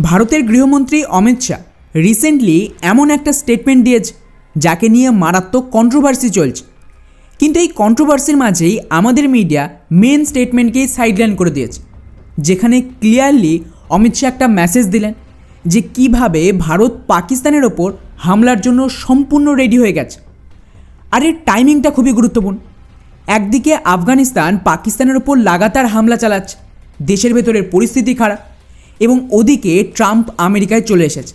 ভারতের গৃহমন্ত্রী অমিত শাহ রিসেন্টলি এমন একটা স্টেটমেন্ট দিয়েছে যাকে নিয়ে মারাত্মক কন্ট্রোভার্সি চলছে। কিন্তু এই কন্ট্রোভার্সির মাঝেই আমাদের মিডিয়া মেন স্টেটমেন্টকেই সাইডলাইন করে দিয়েছে, যেখানে ক্লিয়ারলি অমিত শাহ একটা মেসেজ দিলেন যে কিভাবে ভারত পাকিস্তানের ওপর হামলার জন্য সম্পূর্ণ রেডি হয়ে গেছে। আর এর টাইমিংটা খুবই গুরুত্বপূর্ণ। একদিকে আফগানিস্তান পাকিস্তানের ওপর লাগাতার হামলা চালাচ্ছে, দেশের ভেতরের পরিস্থিতি খারাপ, এবং ওদিকে ট্রাম্প আমেরিকায় চলে এসেছে,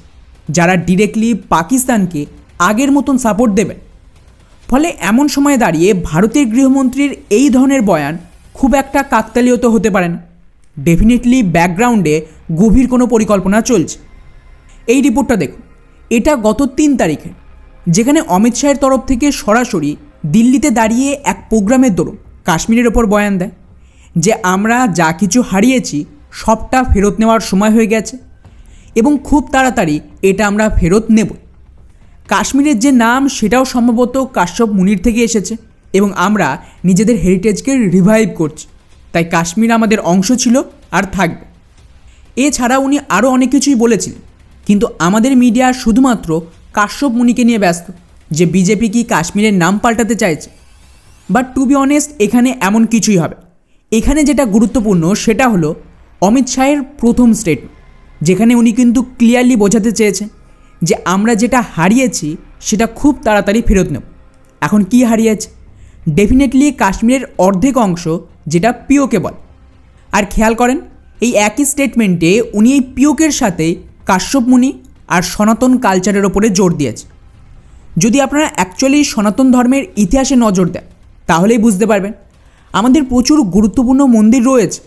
যারা ডিরেক্টলি পাকিস্তানকে আগের মতন সাপোর্ট দেবেন। ফলে এমন সময় দাঁড়িয়ে ভারতের গৃহমন্ত্রীর এই ধরনের বয়ান খুব একটা কাকতালীয় তো হতে পারে না। ডেফিনেটলি ব্যাকগ্রাউন্ডে গভীর কোনো পরিকল্পনা চলছে। এই রিপোর্টটা দেখুন, এটা গত 3 তারিখে, যেখানে অমিত শাহের তরফ থেকে সরাসরি দিল্লিতে দাঁড়িয়ে এক প্রোগ্রামের দরুন কাশ্মীরের ওপর বয়ান দেয় যে আমরা যা কিছু হারিয়েছি সবটা ফেরত নেওয়ার সময় হয়ে গেছে এবং খুব তাড়াতাড়ি এটা আমরা ফেরত নেব। কাশ্মীরের যে নাম সেটাও সম্ভবত কাশ্যপ মুনির থেকে এসেছে এবং আমরা নিজেদের হেরিটেজকে রিভাইভ করছি, তাই কাশ্মীর আমাদের অংশ ছিল আর থাকবে। এছাড়া উনি আরও অনেক কিছুই বলেছিলেন, কিন্তু আমাদের মিডিয়া শুধুমাত্র কাশ্যপ মুনিকে নিয়ে ব্যস্ত যে বিজেপি কি কাশ্মীরের নাম পাল্টাতে চাইছে। বাট টু বি অনেস্ট, এখানে এমন কিছুই হবে। এখানে যেটা গুরুত্বপূর্ণ সেটা হলো অমিত শাহের প্রথম স্টেটমেন্ট, যেখানে উনি কিন্তু ক্লিয়ারলি বোঝাতে চেয়েছেন যে আমরা যেটা হারিয়েছি সেটা খুব তাড়াতাড়ি ফেরত নেব। এখন কি হারিয়েছে? ডেফিনেটলি কাশ্মীরের অর্ধেক অংশ, যেটা পিওকে বলে। আর খেয়াল করেন, এই একই স্টেটমেন্টে উনি এই পিওকের সাথে কাশ্যপ মুনি আর সনাতন কালচারের ওপরে জোর দিয়েছে। যদি আপনারা অ্যাকচুয়ালি সনাতন ধর্মের ইতিহাসে নজর দেন তাহলেই বুঝতে পারবেন আমাদের প্রচুর গুরুত্বপূর্ণ মন্দির রয়েছে,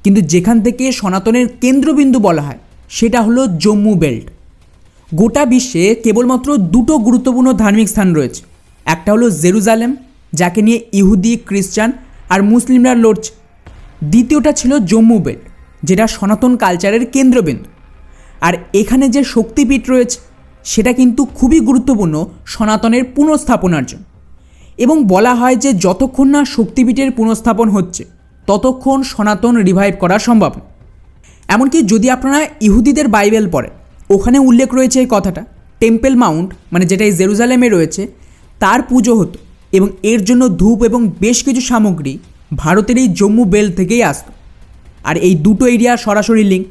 কিন্তু যেখান থেকে সনাতনের কেন্দ্রবিন্দু বলা হয় সেটা হলো জম্মু বেল্ট। গোটা বিশ্বে কেবলমাত্র 2টো গুরুত্বপূর্ণ ধার্মিক স্থান রয়েছে। একটা হলো জেরুজালেম, যাকে নিয়ে ইহুদি, খ্রিস্টান আর মুসলিমরা লড়ছে। দ্বিতীয়টা ছিল জম্মু বেল্ট, যেটা সনাতন কালচারের কেন্দ্রবিন্দু। আর এখানে যে শক্তিপীঠ রয়েছে সেটা কিন্তু খুবই গুরুত্বপূর্ণ সনাতনের পুনঃস্থাপনার জন্য। এবং বলা হয় যে যতক্ষণ না শক্তিপীঠের পুনঃস্থাপন হচ্ছে ততক্ষণ সনাতন রিভাইভ করা সম্ভব না। এমনকি যদি আপনারা ইহুদিদের বাইবেল পড়েন, ওখানে উল্লেখ রয়েছে এই কথাটা, টেম্পল মাউন্ট মানে যেটা এই জেরুজালেমে রয়েছে তার পুজো হতো এবং এর জন্য ধূপ এবং বেশ কিছু সামগ্রী ভারতের এই জম্মু বেল্ট থেকেই আসতো। আর এই দুটো এরিয়া সরাসরি লিঙ্ক।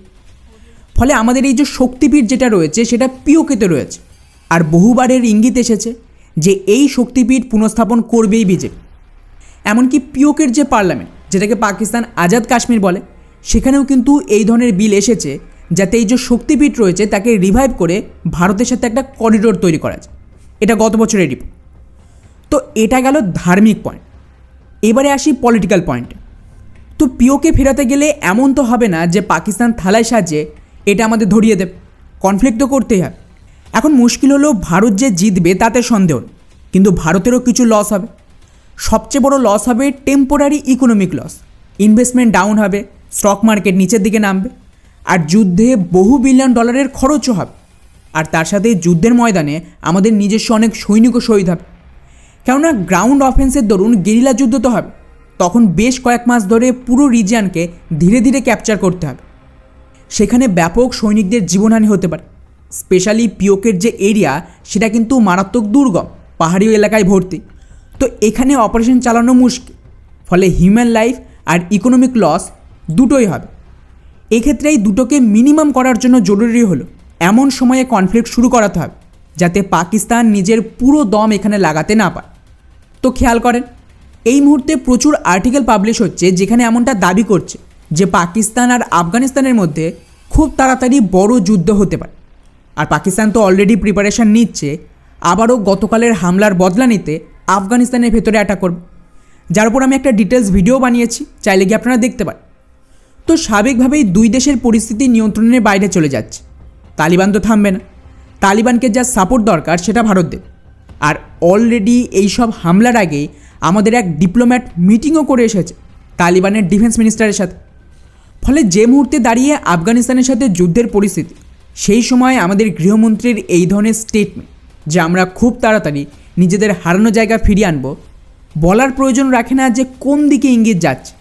ফলে আমাদের এই যে শক্তিপীঠ যেটা রয়েছে সেটা পিওকেতে রয়েছে। আর বহুবারের ইঙ্গিত এসেছে যে এই শক্তিপীঠ পুনঃস্থাপন করবেই বিজেপি। এমনকি পিওকের যে পার্লামেন্ট, যেটাকে পাকিস্তান আজাদ কাশ্মীর বলে, সেখানেও কিন্তু এই ধরনের বিল এসেছে যাতে এই যে শক্তিপীঠ রয়েছে তাকে রিভাইভ করে ভারতের সাথে একটা করিডোর তৈরি করা যায়। এটা গত বছরের রিপোর্ট। তো এটা গেল ধার্মিক পয়েন্ট। এবারে আসি পলিটিক্যাল পয়েন্টে। তো পিওকে ফেরাতে গেলে এমন তো হবে না যে পাকিস্তান থালায় সাজিয়ে এটা আমাদের ধরিয়ে দেবে, কনফ্লিক্ট তো করতেই হবে। এখন মুশকিল হলো ভারত যে জিতবে তাতে সন্দেহ, কিন্তু ভারতেরও কিছু লস হবে। সবচেয়ে বড় লস হবে temporary economic loss. Investment down হবে, স্টক মার্কেট নিচের দিকে নামবে, আর যুদ্ধে বহু বিলিয়ন ডলারের খরচও হবে। আর তার সাথে যুদ্ধের ময়দানে আমাদের নিজস্ব অনেক সৈনিকও শহীদ হবে। কেননা গ্রাউন্ড অফেন্সের দরুন গেরিলা যুদ্ধ তো হবে, তখন বেশ কয়েক মাস ধরে পুরো রিজিয়নকে ধীরে ধীরে ক্যাপচার করতে হবে। সেখানে ব্যাপক সৈনিকদের জীবনহানি হতে পারে। স্পেশালি পিওকের যে এরিয়া সেটা কিন্তু মারাত্মক দুর্গম, পাহাড়ি এলাকায় ভর্তি। তো এখানে অপারেশন চালানো মুশকিল। ফলে হিউম্যান লাইফ আর ইকোনমিক লস দুটোই হবে। এক্ষেত্রে এই দুটোকে মিনিমাম করার জন্য জরুরি হলো এমন সময়ে কনফ্লিক্ট শুরু করাতে হবে যাতে পাকিস্তান নিজের পুরো দম এখানে লাগাতে না পারে। তো খেয়াল করেন, এই মুহূর্তে প্রচুর আর্টিকেল পাবলিশ হচ্ছে যেখানে এমনটা দাবি করছে যে পাকিস্তান আর আফগানিস্তানের মধ্যে খুব তাড়াতাড়ি বড় যুদ্ধ হতে পারে। আর পাকিস্তান তো অলরেডি প্রিপারেশান নিচ্ছে আবারও গতকালের হামলার বদলা নিতে আফগানিস্তানের ভেতরে অ্যাটাক করবে, যার উপর আমি একটা ডিটেলস ভিডিও বানিয়েছি, চাইলে গিয়ে আপনারা দেখতে পারেন। তো স্বাভাবিকভাবেই দুই দেশের পরিস্থিতি নিয়ন্ত্রণের বাইরে চলে যাচ্ছে। তালিবান তো থামবে না। তালিবানকে যা সাপোর্ট দরকার সেটা ভারত দেবে। আর অলরেডি এইসব হামলার আগেই আমাদের এক ডিপ্লোম্যাট মিটিংও করে এসেছে তালিবানের ডিফেন্স মিনিস্টারের সাথে। ফলে যে মুহূর্তে দাঁড়িয়ে আফগানিস্তানের সাথে যুদ্ধের পরিস্থিতি, সেই সময় আমাদের গৃহমন্ত্রীর এই ধরনের স্টেটমেন্ট যে আমরা খুব তাড়াতাড়ি নিজেদের হারানো জায়গা ফিরিয়ে আনব, বলার প্রয়োজন রাখে না যে কোন দিকে ইঙ্গিত যাচ্ছে।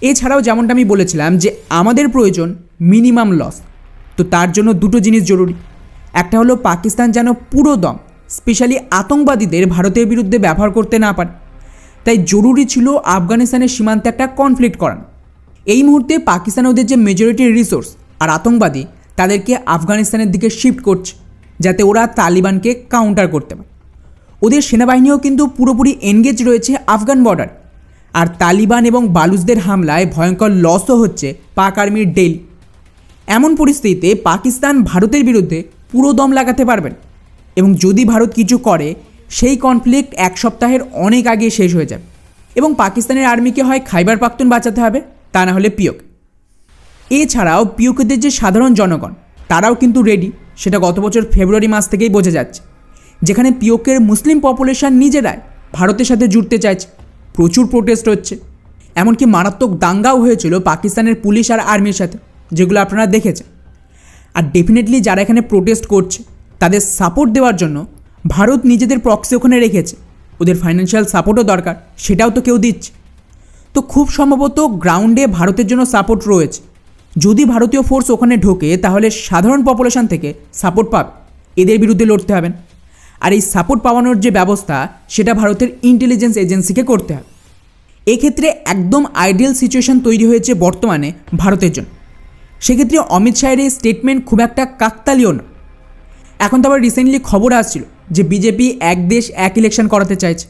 এছাড়াও যেমনটা আমি বলেছিলাম যে আমাদের প্রয়োজন মিনিমাম লস, তো তার জন্য দুটো জিনিস জরুরি। একটা হলো পাকিস্তান যেন পুরো দম স্পেশালি আতঙ্কবাদীদের ভারতের বিরুদ্ধে ব্যবহার করতে না পারে। তাই জরুরি ছিল আফগানিস্তানের সীমান্তে একটা কনফ্লিক্ট করানো। এই মুহূর্তে পাকিস্তান ওদের যে মেজরিটি রিসোর্স আর আতঙ্কবাদী তাদেরকে আফগানিস্তানের দিকে শিফট করছে, যাতে ওরা তালিবানকে কাউন্টার করতে পারে। ওদের সেনাবাহিনীও কিন্তু পুরোপুরি এনগেজ রয়েছে আফগান বর্ডার। আর তালিবান এবং বালুচদের হামলায় ভয়ঙ্কর লসও হচ্ছে পাক আর্মির ডেইলি। এমন পরিস্থিতিতে পাকিস্তান ভারতের বিরুদ্ধে পুরো দম লাগাতে পারবেন, এবং যদি ভারত কিছু করে সেই কনফ্লিক্ট এক সপ্তাহের অনেক আগে শেষ হয়ে যাবে, এবং পাকিস্তানের আর্মিকে হয় খাইবার পাখতুন বাঁচাতে হবে, তা না হলে পিওক। এছাড়াও পিওকেদের যে সাধারণ জনগণ তারাও কিন্তু রেডি, সেটা গত বছর ফেব্রুয়ারি মাস থেকেই বোঝা যাচ্ছে, যেখানে পিওকের মুসলিম পপুলেশন নিজেরাই ভারতের সাথে জুড়তে চাইছে। প্রচুর প্রোটেস্ট হচ্ছে, এমনকি মারাত্মক দাঙ্গাও হয়েছিল পাকিস্তানের পুলিশ আর আর্মির সাথে, যেগুলো আপনারা দেখেছেন। আর ডেফিনেটলি যারা এখানে প্রোটেস্ট করছে তাদের সাপোর্ট দেওয়ার জন্য ভারত নিজেদের প্রক্সি ওখানে রেখেছে। ওদের ফাইন্যান্সিয়াল সাপোর্টও দরকার, সেটাও তো কেউ দিচ্ছে। তো খুব সম্ভবত গ্রাউন্ডে ভারতের জন্য সাপোর্ট রয়েছে। যদি ভারতীয় ফোর্স ওখানে ঢোকে তাহলে সাধারণ পপুলেশন থেকে সাপোর্ট পাবে, এদের বিরুদ্ধে লড়তে হবেন। আর এই সাপোর্ট পাওয়ানোর যে ব্যবস্থা সেটা ভারতের ইন্টেলিজেন্স এজেন্সিকে করতে হবে। এক্ষেত্রে একদম আইডিয়াল সিচুয়েশন তৈরি হয়েছে বর্তমানে ভারতের জন্য। সেক্ষেত্রে অমিত শাহের এই স্টেটমেন্ট খুব একটা কাকতালীয় না। এখন তো আবার রিসেন্টলি খবর আসছিল যে বিজেপি এক দেশ এক ইলেকশন করাতে চাইছে।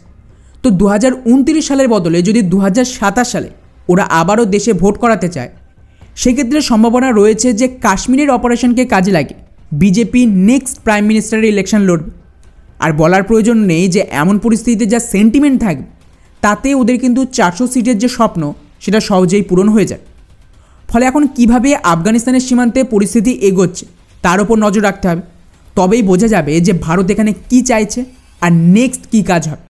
তো 2029 সালের বদলে যদি 2027 সালে ওরা আবারও দেশে ভোট করাতে চায়, সেক্ষেত্রে সম্ভাবনা রয়েছে যে কাশ্মীরের অপারেশনকে কাজে লাগে বিজেপি নেক্সট প্রাইম মিনিস্টারের ইলেকশন লড়বে। আর বলার প্রয়োজন নেই যে এমন পরিস্থিতিতে যা সেন্টিমেন্ট থাকবে তাতে ওদের কিন্তু 400 সিটের যে স্বপ্ন সেটা সহজেই পূরণ হয়ে যায়। ফলে এখন কিভাবে আফগানিস্তানের সীমান্তে পরিস্থিতি এগোচ্ছে তার উপর নজর রাখতে হবে, তবেই বোঝা যাবে যে ভারত এখানে কী চাইছে আর নেক্সট কী কাজ হবে।